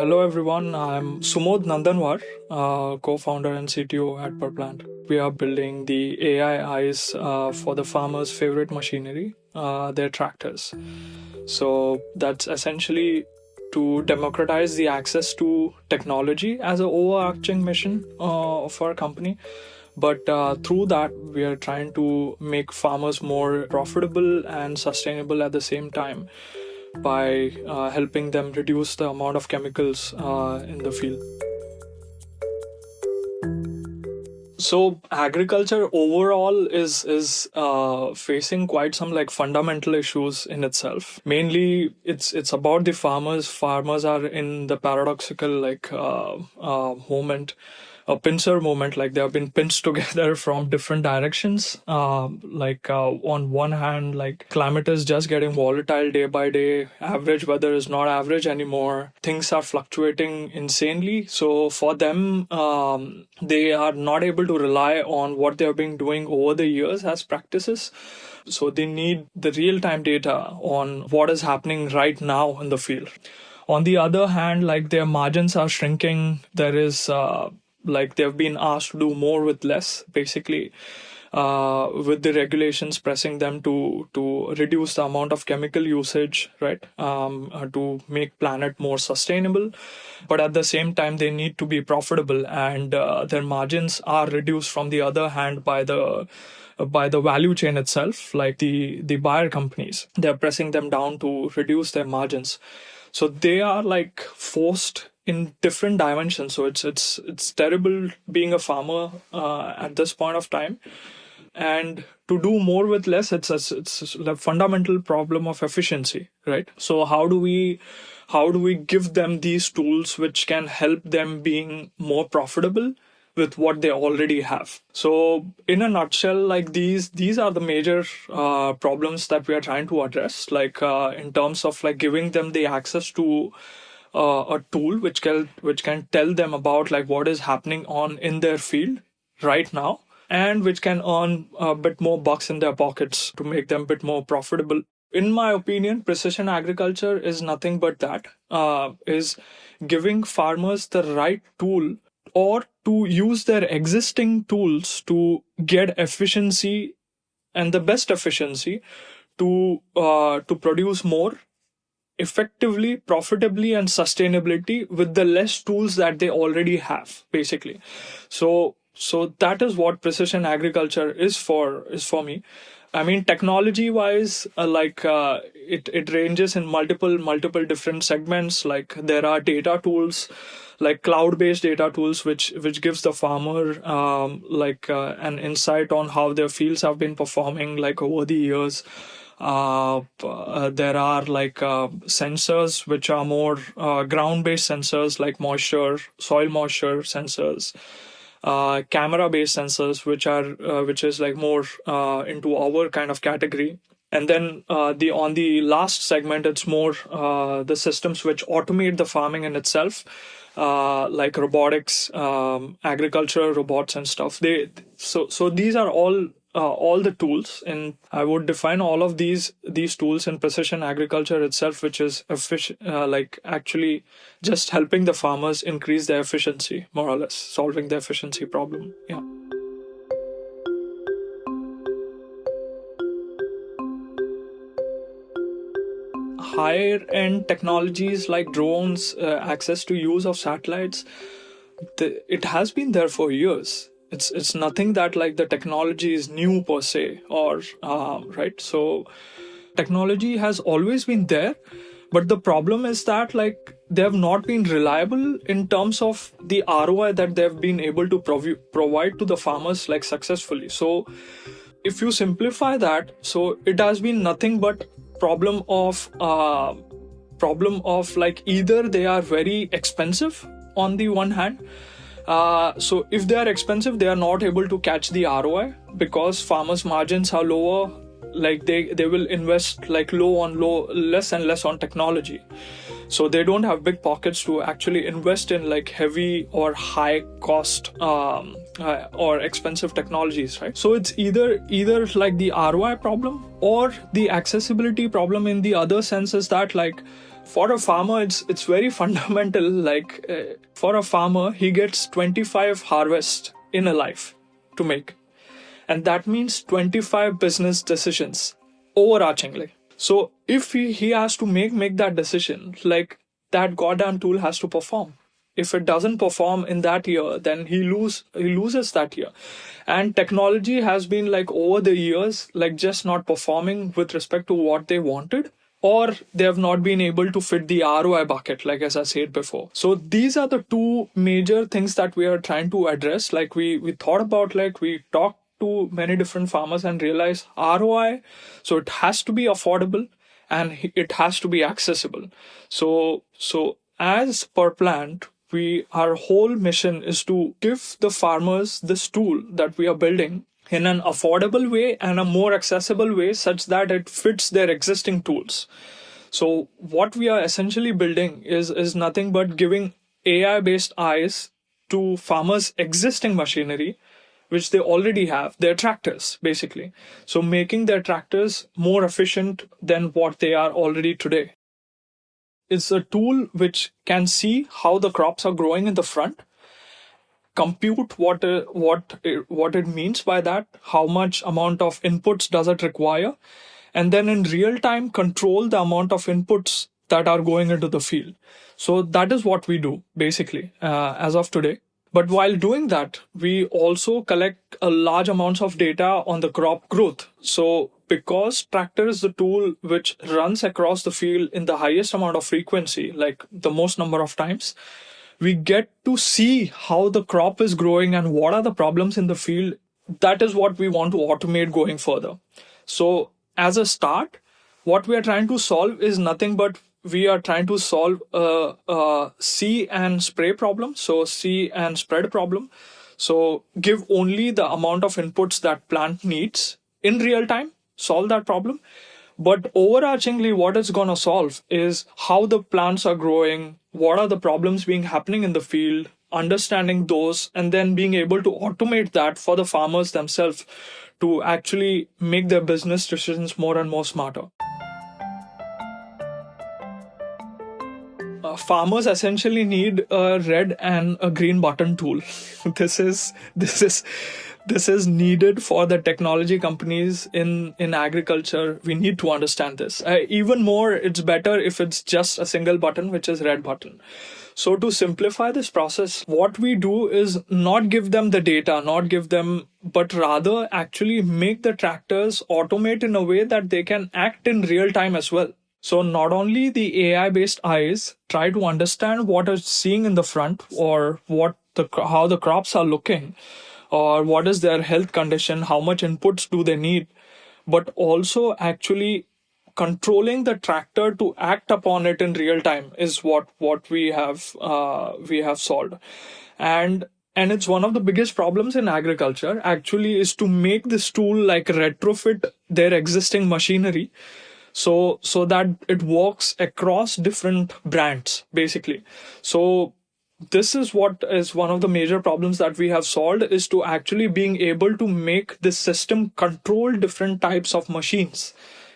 Hello everyone, I'm Sumod Nandanwarn, co-founder and CTO at PerPlant. We are building the AI eyes for the farmers' favorite machinery, their tractors. So that's essentially to democratize the access to technology as an overarching mission of our company. But through that, we are trying to make farmers more profitable and sustainable at the same time by helping them reduce the amount of chemicals in the field. So agriculture overall is facing quite some like fundamental issues in itself. Mainly, it's about the farmers. Farmers are in the paradoxical moment, a pincer moment. Like they have been pinched together from different directions. On one hand, like climate is just getting volatile day by day. Average weather is not average anymore. Things are fluctuating insanely. So for them, they are not able to rely on what they have been doing over the years as practices. So they need the real-time data on what is happening right now in the field. On the other hand, like their margins are shrinking. There is they've been asked to do more with less, basically. With the regulations pressing them to reduce the amount of chemical usage, right? To make planet more sustainable, but at the same time they need to be profitable, and their margins are reduced from the other hand by the value chain itself, like the buyer companies. They're pressing them down to reduce their margins. So they are like forced in different dimensions. So it's terrible being a farmer at this point of time. And to do more with less, it's a fundamental problem of efficiency, right? So how do we give them these tools which can help them being more profitable with what they already have? So in a nutshell, like these are the major problems that we are trying to address, like in terms of like giving them the access to a tool which can tell them about like what is happening on in their field right now, and which can earn a bit more bucks in their pockets to make them a bit more profitable. In my opinion, precision agriculture is nothing but that, is giving farmers the right tool, or to use their existing tools to get efficiency and the best efficiency to produce more effectively, profitably, and sustainability with the less tools that they already have, basically. So that is what precision agriculture is for me. I mean, technology wise, it ranges in multiple different segments. Like there are data tools, like cloud based data tools, which gives the farmer an insight on how their fields have been performing like over the years. There are sensors which are more ground based sensors, like soil moisture sensors. Camera based sensors which is like more into our kind of category. And then on the last segment, it's more the systems which automate the farming in itself, like robotics, agricultural robots and stuff. So these are all the tools, and I would define all of these tools in precision agriculture itself, which is actually just helping the farmers increase their efficiency, more or less solving the efficiency problem. Yeah. Higher end technologies like drones, access to use of satellites, it has been there for years. It's nothing that like the technology is new per se, or right. So technology has always been there, but the problem is that like they have not been reliable in terms of the ROI that they've been able to provide to the farmers like successfully. So if you simplify that, so it has been nothing but problem of like either they are very expensive on the one hand. So if they are expensive, they are not able to catch the ROI because farmers' margins are lower. Like they will invest like less and less on technology. So they don't have big pockets to actually invest in like heavy or high cost or expensive technologies, right? So it's either like the ROI problem or the accessibility problem, in the other sense is that like For a farmer, it's very fundamental. Like for a farmer, he gets 25 harvests in a life to make, and that means 25 business decisions overarchingly. So if he has to make that decision, like that goddamn tool has to perform. If it doesn't perform in that year, then he loses that year. And technology has been like over the years, like just not performing with respect to what they wanted, or they have not been able to fit the ROI bucket, like as I said before. So these are the two major things that we are trying to address. Like we thought about, like we talked to many different farmers and realize ROI, so it has to be affordable and it has to be accessible. So as PerPlant, our whole mission is to give the farmers this tool that we are building in an affordable way and a more accessible way, such that it fits their existing tools. So what we are essentially building is nothing but giving AI based eyes to farmers' existing machinery, which they already have, their tractors, basically. So making their tractors more efficient than what they are already today. It's a tool which can see how the crops are growing in the front, compute what it means by that, how much amount of inputs does it require, and then in real time control the amount of inputs that are going into the field. So that is what we do basically as of today. But while doing that, we also collect a large amounts of data on the crop growth. So because tractor is the tool which runs across the field in the highest amount of frequency, like the most number of times, we get to see how the crop is growing and what are the problems in the field. That is what we want to automate going further. So as a start, what we are trying to solve is nothing but we are trying to solve a see and spray problem. So see and spread problem. So give only the amount of inputs that plant needs in real time, solve that problem. But overarchingly, what it's going to solve is how the plants are growing, what are the problems being happening in the field, understanding those, and then being able to automate that for the farmers themselves to actually make their business decisions more and more smarter. Farmers essentially need a red and a green button tool. This is needed for the technology companies in agriculture. We need to understand this. Even more, it's better if it's just a single button, which is red button. So to simplify this process, what we do is not give them the data, not give them, but rather actually make the tractors automate in a way that they can act in real time as well. So not only the AI based eyes try to understand what it's seeing in the front, or how the crops are looking, or what is their health condition, how much inputs do they need, but also actually controlling the tractor to act upon it in real time is what we have solved. And it's one of the biggest problems in agriculture actually, is to make this tool like retrofit their existing machinery, so that it works across different brands basically. So this is what is one of the major problems that we have solved, is to actually being able to make this system control different types of machines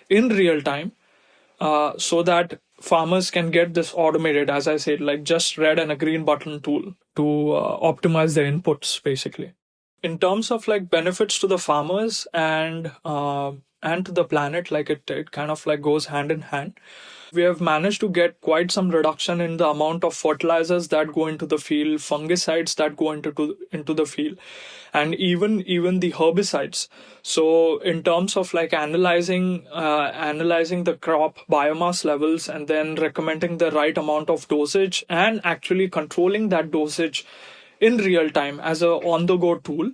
in real time, so that farmers can get this automated, as I said, like just red and a green button tool to optimize their inputs basically. In terms of like benefits to the farmers and to the planet, like it kind of like goes hand in hand. We have managed to get quite some reduction in the amount of fertilizers that go into the field, fungicides that go into the field, and even the herbicides. So in terms of like analyzing the crop biomass levels and then recommending the right amount of dosage and actually controlling that dosage in real time as a on the go tool,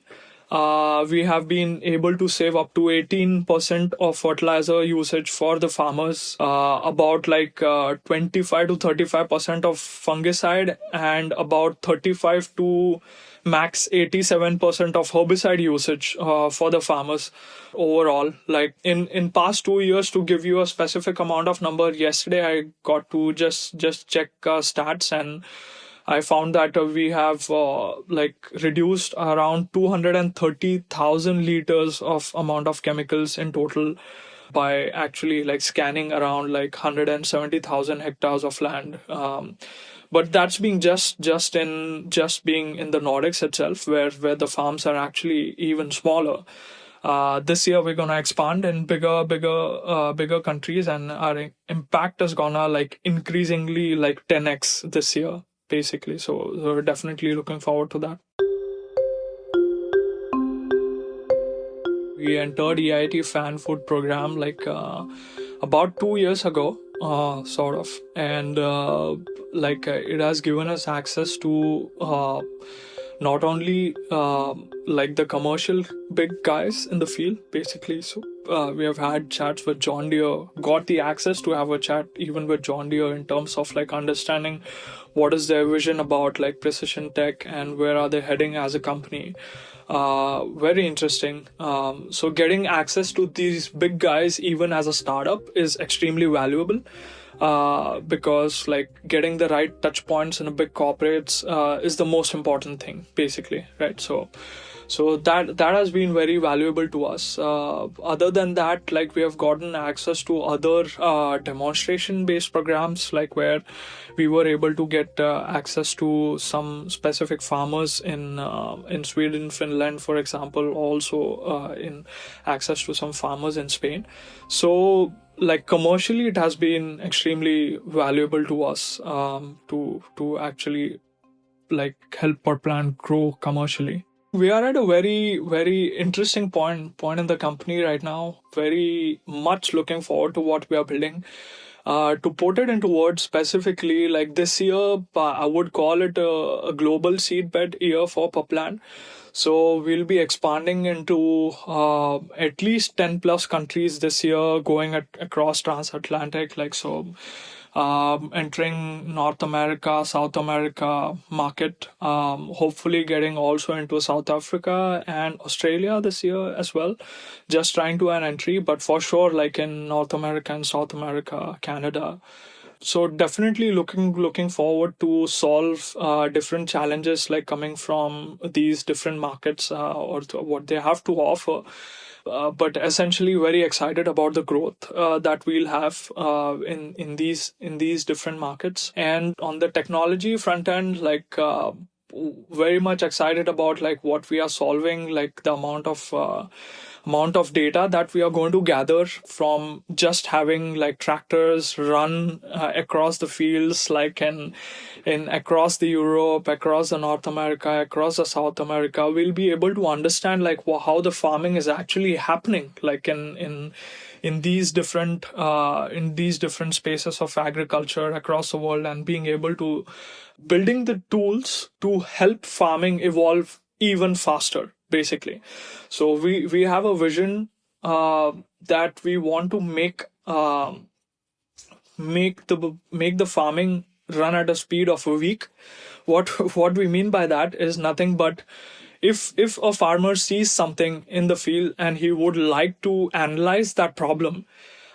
we have been able to save up to 18% of fertilizer usage for the farmers, about like 25 to 35% of fungicide, and about 35 to max 87% of herbicide usage for the farmers overall. Like in past 2 years, to give you a specific amount of number, yesterday I got to just check stats, and I found that we have like reduced around 230,000 liters of amount of chemicals in total by actually like scanning around like 170,000 hectares of land. But that's being just being in the Nordics itself, where the farms are actually even smaller. This year we're gonna expand in bigger countries, and our impact is gonna like increasingly like 10x this year, basically. So we're definitely looking forward to that. We entered EIT Fan Food program like about 2 years ago, sort of, and it has given us access to not only like the commercial big guys in the field, basically. So we have had chats with John Deere, got the access to have a chat even with John Deere in terms of like understanding what is their vision about like precision tech and where are they heading as a company. Very interesting. So getting access to these big guys even as a startup is extremely valuable, because like getting the right touch points in a big corporates is the most important thing, basically, right? So that has been very valuable to us. Other than that, like we have gotten access to other demonstration based programs, like where we were able to get access to some specific farmers in Sweden, Finland, for example, also in access to some farmers in Spain. So like commercially it has been extremely valuable to us, to actually like help PerPlant grow commercially. We are at a very interesting point in the company right now. Very much looking forward to what we are building. To put it into words specifically, like this year, I would call it a global seedbed year for PerPlant. So we'll be expanding into at least 10 plus countries this year, going across transatlantic. Like so, entering North America, South America market, hopefully getting also into South Africa and Australia this year as well. Just trying to an entry, but for sure, like in North America and South America, Canada. So definitely looking forward to solve different challenges like coming from these different markets, or what they have to offer. But essentially very excited about the growth that we'll have in these different markets. And on the technology front end, like very much excited about like what we are solving, like the amount of data that we are going to gather from just having like tractors run across the fields, like in across the Europe, across the North America, across the South America. We'll be able to understand like how the farming is actually happening, like in these different spaces of agriculture across the world, and being able to building the tools to help farming evolve even faster, basically. So we have a vision that we want to make the farming run at a speed of a week. What we mean by that is nothing but if a farmer sees something in the field and he would like to analyze that problem,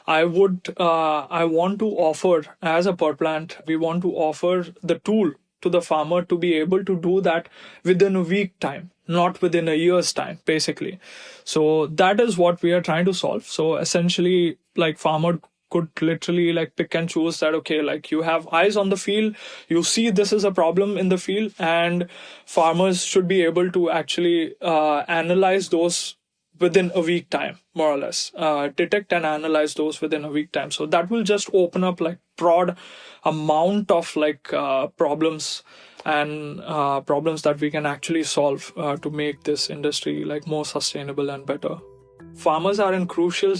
I want to offer, as a PerPlant, we want to offer the tool to the farmer to be able to do that within a week time, not within a year's time, basically. So that is what we are trying to solve. So essentially, like farmer could literally like pick and choose that, okay, like you have eyes on the field, you see this is a problem in the field, and farmers should be able to actually analyze those within a week time, more or less, detect and analyze those within a week time. So that will just open up like broad amount of like problems and problems that we can actually solve to make this industry like more sustainable and better. Farmers are in crucial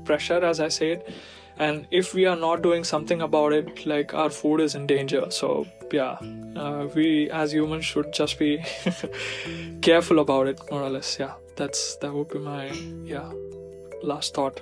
pressure, as I said, and if we are not doing something about it, like our food is in danger. So yeah, we as humans should just be careful about it, more or less. Yeah, that would be my last thought.